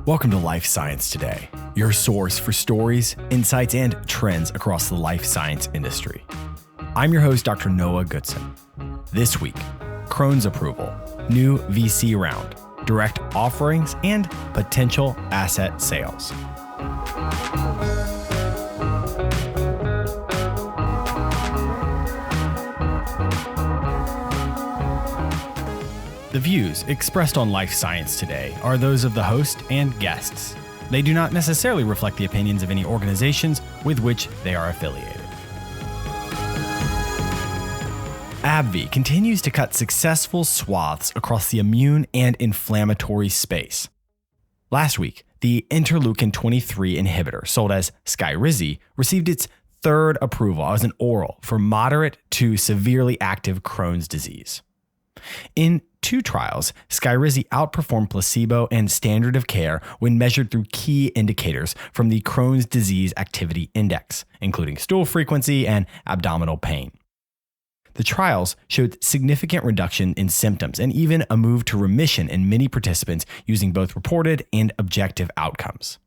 Welcome to Life Science Today, your source for stories, insights, and trends across the life science industry. I'm your host, Dr. Noah Goodson. This week, Crohn's approval, new VC round, direct offerings, and potential asset sales. The views expressed on Life Science Today are those of the host and guests. They do not necessarily reflect the opinions of any organizations with which they are affiliated. AbbVie continues to cut successful swaths across the immune and inflammatory space. Last week, the interleukin-23 inhibitor sold as Skyrizi received its third approval as an oral for moderate to severely active Crohn's disease. In 2 trials, Skyrizi outperformed placebo and standard of care when measured through key indicators from the Crohn's Disease Activity Index, including stool frequency and abdominal pain. The trials showed significant reduction in symptoms and even a move to remission in many participants using both reported and objective outcomes.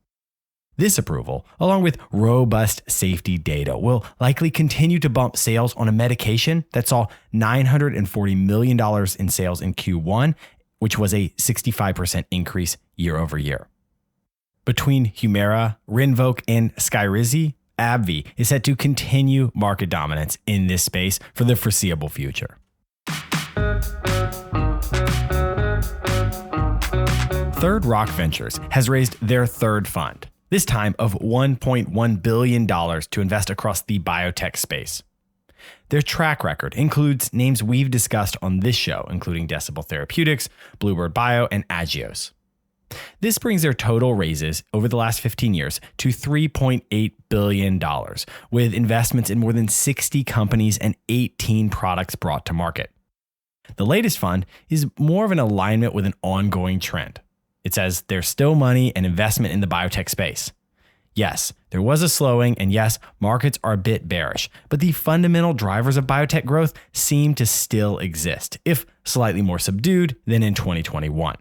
This approval, along with robust safety data, will likely continue to bump sales on a medication that saw $940 million in sales in Q1, which was a 65% increase year over year. Between Humira, Rinvoq, and Skyrizi, AbbVie is set to continue market dominance in this space for the foreseeable future. Third Rock Ventures has raised their third fund, this time of $1.1 billion to invest across the biotech space. Their track record includes names we've discussed on this show, including Decibel Therapeutics, Bluebird Bio, and Agios. This brings their total raises over the last 15 years to $3.8 billion, with investments in more than 60 companies and 18 products brought to market. The latest fund is more of an alignment with an ongoing trend. It says there's still money and investment in the biotech space. Yes, there was a slowing, and yes, markets are a bit bearish, but the fundamental drivers of biotech growth seem to still exist, if slightly more subdued than in 2021.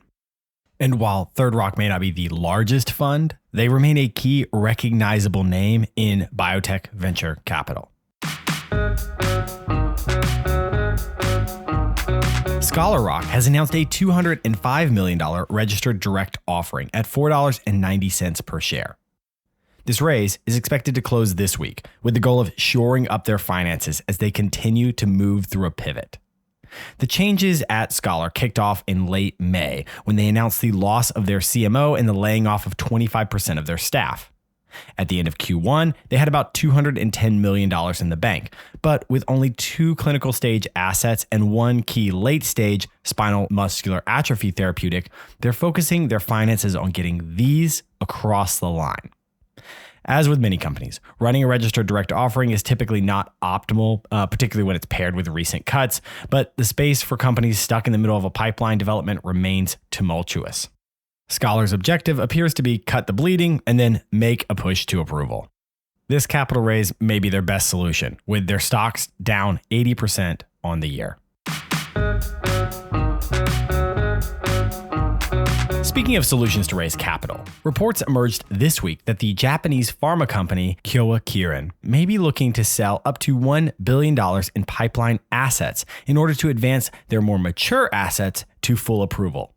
And while Third Rock may not be the largest fund, they remain a key recognizable name in biotech venture capital. Scholar Rock has announced a $205 million registered direct offering at $4.90 per share. This raise is expected to close this week, with the goal of shoring up their finances as they continue to move through a pivot. The changes at Scholar kicked off in late May when they announced the loss of their CMO and the laying off of 25% of their staff. At the end of Q1, they had about $210 million in the bank, but with only 2 clinical stage assets and 1 key late stage spinal muscular atrophy therapeutic, they're focusing their finances on getting these across the line. As with many companies, running a registered direct offering is typically not optimal, particularly when it's paired with recent cuts, but the space for companies stuck in the middle of a pipeline development remains tumultuous. Scholar's objective appears to be cut the bleeding and then make a push to approval. This capital raise may be their best solution, with their stocks down 80% on the year. Speaking of solutions to raise capital, reports emerged this week that the Japanese pharma company Kyowa Kirin may be looking to sell up to $1 billion in pipeline assets in order to advance their more mature assets to full approval.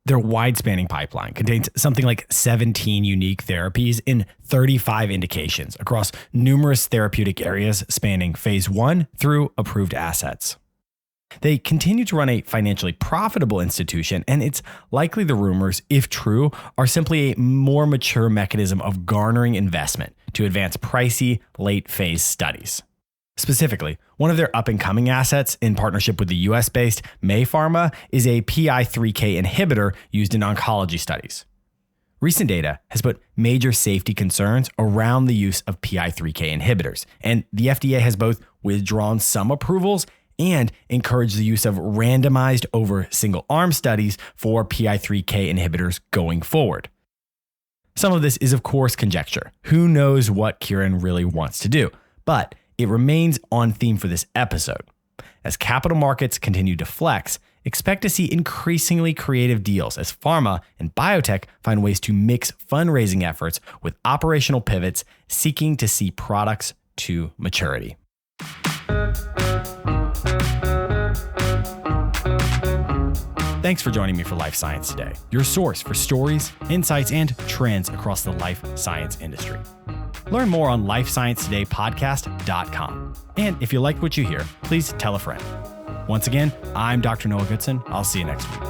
Their wide-spanning pipeline contains something like 17 unique therapies in 35 indications across numerous therapeutic areas spanning phase 1 through approved assets. They continue to run a financially profitable institution, and it's likely the rumors, if true, are simply a more mature mechanism of garnering investment to advance pricey late-phase studies. Specifically, one of their up-and-coming assets in partnership with the US-based May Pharma is a PI3K inhibitor used in oncology studies. Recent data has put major safety concerns around the use of PI3K inhibitors, and the FDA has both withdrawn some approvals and encouraged the use of randomized over single-arm studies for PI3K inhibitors going forward. Some of this is, of course, conjecture. Who knows what Kirin really wants to do? But it remains on theme for this episode. As capital markets continue to flex, Expect to see increasingly creative deals as pharma and biotech find ways to mix fundraising efforts with operational pivots, seeking to see products to maturity. Thanks for joining me for Life Science Today, your source for stories, insights, and trends across the life science industry. Learn more on lifesciencetodaypodcast.com. And if you liked what you hear, please tell a friend. Once again, I'm Dr. Noah Goodson. I'll see you next week.